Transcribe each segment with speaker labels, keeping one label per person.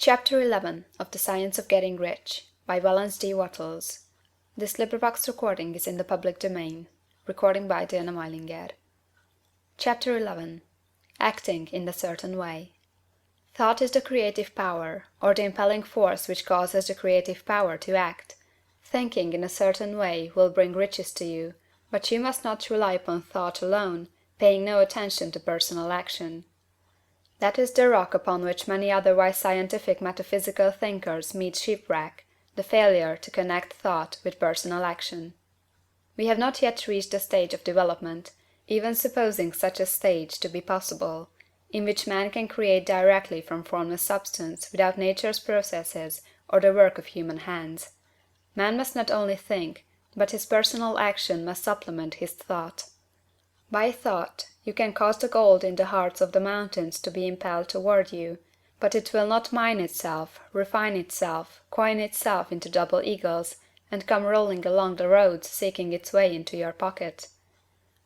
Speaker 1: Chapter 11 of The Science of Getting Rich by Wallace D. Wattles. This recording is in the public domain. Recording by Diana Meilinger. Chapter 11 Acting in a Certain Way. Thought is the creative power, or the impelling force which causes the creative power to act. Thinking in a certain way will bring riches to you, but you must not rely upon thought alone, paying no attention to personal action. That is the rock upon which many otherwise scientific metaphysical thinkers meet shipwreck, the failure to connect thought with personal action. We have not yet reached the stage of development, even supposing such a stage to be possible, in which man can create directly from formless substance without nature's processes or the work of human hands. Man must not only think, but his personal action must supplement his thought. By thought, you can cause the gold in the hearts of the mountains to be impelled toward you, but it will not mine itself, refine itself, coin itself into double eagles, and come rolling along the roads seeking its way into your pocket.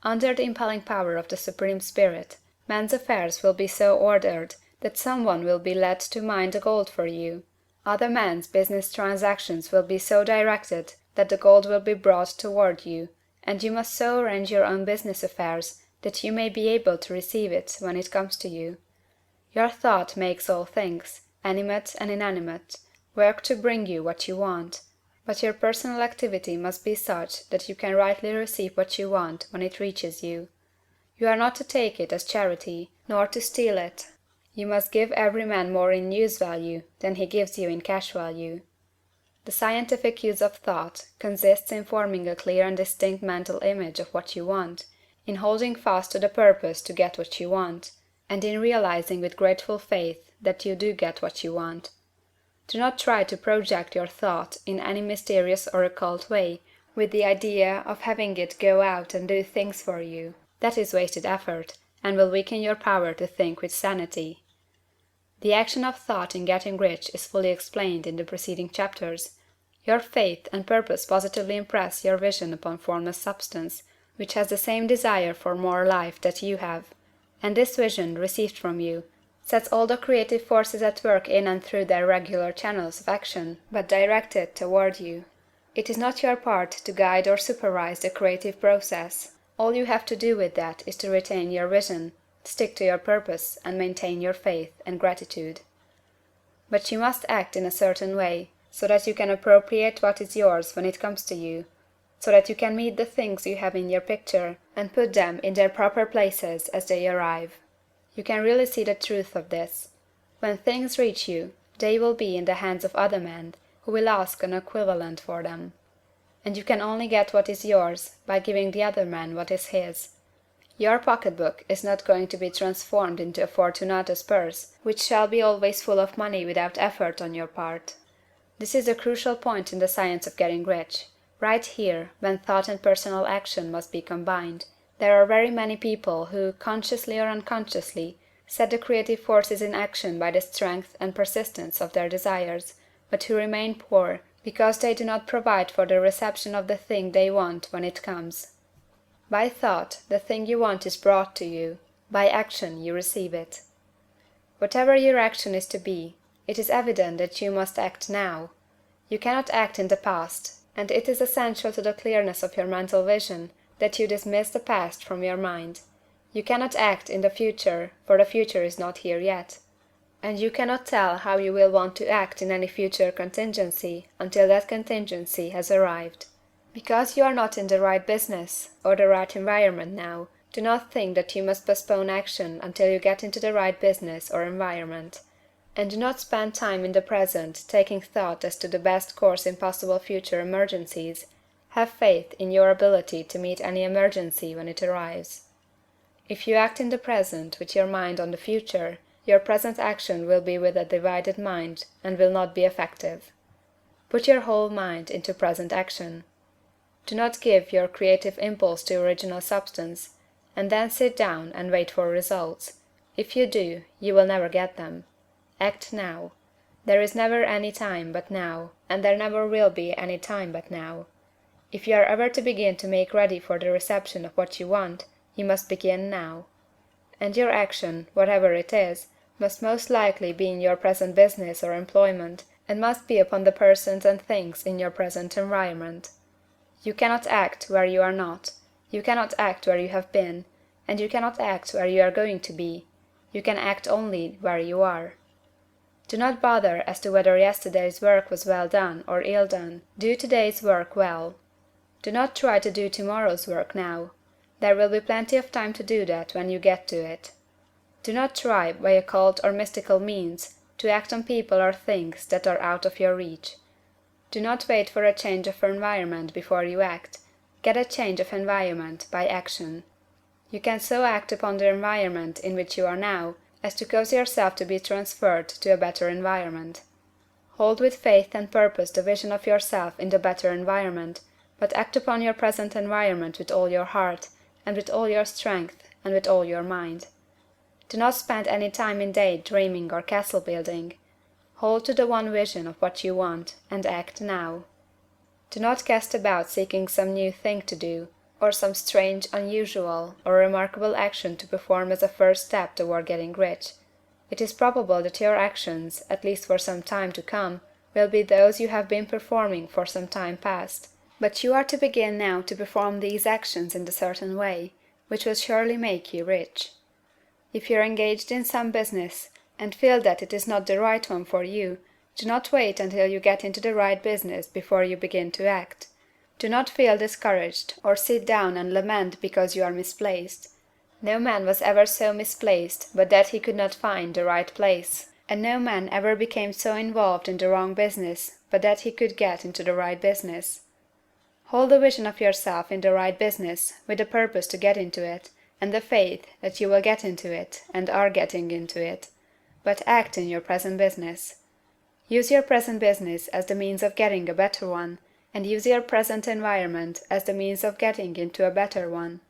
Speaker 1: Under the impelling power of the Supreme Spirit, man's affairs will be so ordered that some one will be led to mine the gold for you. Other men's business transactions will be so directed that the gold will be brought toward you, and you must so arrange your own business affairs that you may be able to receive it when it comes to you. Your thought makes all things, animate and inanimate, work to bring you what you want, but your personal activity must be such that you can rightly receive what you want when it reaches you. You are not to take it as charity, nor to steal it. You must give every man more in use value than he gives you in cash value. The scientific use of thought consists in forming a clear and distinct mental image of what you want, in holding fast to the purpose to get what you want, and in realizing with grateful faith that you do get what you want. Do not try to project your thought in any mysterious or occult way, with the idea of having it go out and do things for you. That is wasted effort, and will weaken your power to think with sanity. The action of thought in getting rich is fully explained in the preceding chapters. Your faith and purpose positively impress your vision upon formless substance, which has the same desire for more life that you have. And this vision, received from you, sets all the creative forces at work in and through their regular channels of action, but directed toward you. It is not your part to guide or supervise the creative process. All you have to do with that is to retain your vision, stick to your purpose, and maintain your faith and gratitude. But you must act in a certain way, so that you can appropriate what is yours when it comes to you, so that you can meet the things you have in your picture, and put them in their proper places as they arrive. You can really see the truth of this. When things reach you, they will be in the hands of other men, who will ask an equivalent for them. And you can only get what is yours by giving the other man what is his. Your pocketbook is not going to be transformed into a Fortunatus purse, which shall be always full of money without effort on your part. This is a crucial point in the science of getting rich. Right here, when thought and personal action must be combined, there are very many people who, consciously or unconsciously, set the creative forces in action by the strength and persistence of their desires, but who remain poor because they do not provide for the reception of the thing they want when it comes. By thought, the thing you want is brought to you. By action, you receive it. Whatever your action is to be, it is evident that you must act now. You cannot act in the past, and it is essential to the clearness of your mental vision that you dismiss the past from your mind. You cannot act in the future, for the future is not here yet. And you cannot tell how you will want to act in any future contingency until that contingency has arrived. Because you are not in the right business or the right environment now, do not think that you must postpone action until you get into the right business or environment. And do not spend time in the present taking thought as to the best course in possible future emergencies. Have faith in your ability to meet any emergency when it arrives. If you act in the present with your mind on the future, your present action will be with a divided mind and will not be effective. Put your whole mind into present action. Do not give your creative impulse to original substance, and then sit down and wait for results. If you do, you will never get them. Act now. There is never any time but now, and there never will be any time but now. If you are ever to begin to make ready for the reception of what you want, you must begin now. And your action, whatever it is, must most likely be in your present business or employment, and must be upon the persons and things in your present environment. You cannot act where you are not, you cannot act where you have been, and you cannot act where you are going to be. You can act only where you are. Do not bother as to whether yesterday's work was well done or ill done. Do today's work well. Do not try to do tomorrow's work now. There will be plenty of time to do that when you get to it. Do not try, by occult or mystical means, to act on people or things that are out of your reach. Do not wait for a change of environment before you act. Get a change of environment by action. You can so act upon the environment in which you are now as to cause yourself to be transferred to a better environment. Hold with faith and purpose the vision of yourself in the better environment, but act upon your present environment with all your heart, and with all your strength, and with all your mind. Do not spend any time in day dreaming or castle building. Hold to the one vision of what you want, and act now. Do not cast about seeking some new thing to do, or some strange, unusual, or remarkable action to perform as a first step toward getting rich. It is probable that your actions, at least for some time to come, will be those you have been performing for some time past. But you are to begin now to perform these actions in a certain way, which will surely make you rich. If you are engaged in some business, and feel that it is not the right one for you, do not wait until you get into the right business before you begin to act. Do not feel discouraged, or sit down and lament because you are misplaced. No man was ever so misplaced but that he could not find the right place, and no man ever became so involved in the wrong business but that he could get into the right business. Hold the vision of yourself in the right business, with the purpose to get into it, and the faith that you will get into it, and are getting into it. But act in your present business. Use your present business as the means of getting a better one, and use your present environment as the means of getting into a better one.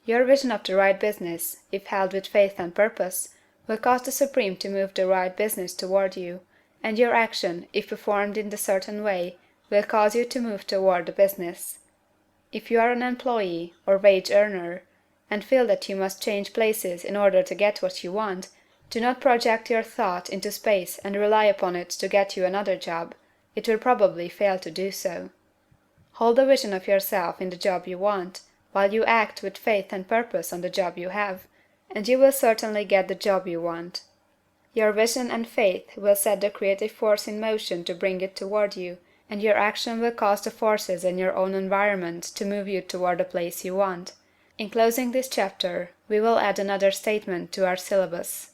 Speaker 1: Your vision of the right business, if held with faith and purpose, will cause the Supreme to move the right business toward you, and your action, if performed in the certain way, will cause you to move toward the business. If you are an employee, or wage earner, and feel that you must change places in order to get what you want, do not project your thought into space and rely upon it to get you another job. It will probably fail to do so. Hold the vision of yourself in the job you want, while you act with faith and purpose on the job you have, and you will certainly get the job you want. Your vision and faith will set the creative force in motion to bring it toward you, and your action will cause the forces in your own environment to move you toward the place you want. In closing this chapter, we will add another statement to our syllabus.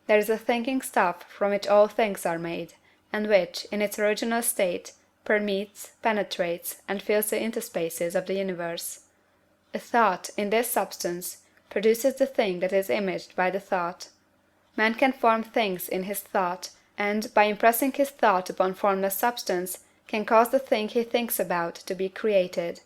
Speaker 1: There is a thinking stuff from which all things are made, and which, in its original state, permeates, penetrates, and fills the interspaces of the universe. A thought, in this substance, produces the thing that is imaged by the thought. Man can form things in his thought, and, by impressing his thought upon formless substance, can cause the thing he thinks about to be created.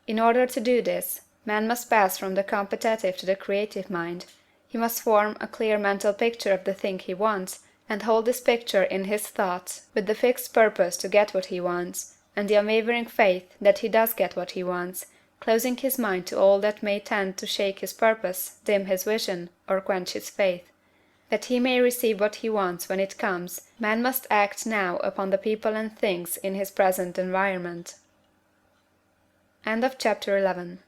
Speaker 1: In order to do this, man must pass from the competitive to the creative mind. He must form a clear mental picture of the thing he wants, and hold this picture in his thoughts, with the fixed purpose to get what he wants, and the unwavering faith that he does get what he wants, closing his mind to all that may tend to shake his purpose, dim his vision, or quench his faith. That he may receive what he wants when it comes, man must act now upon the people and things in his present environment. End of chapter 11.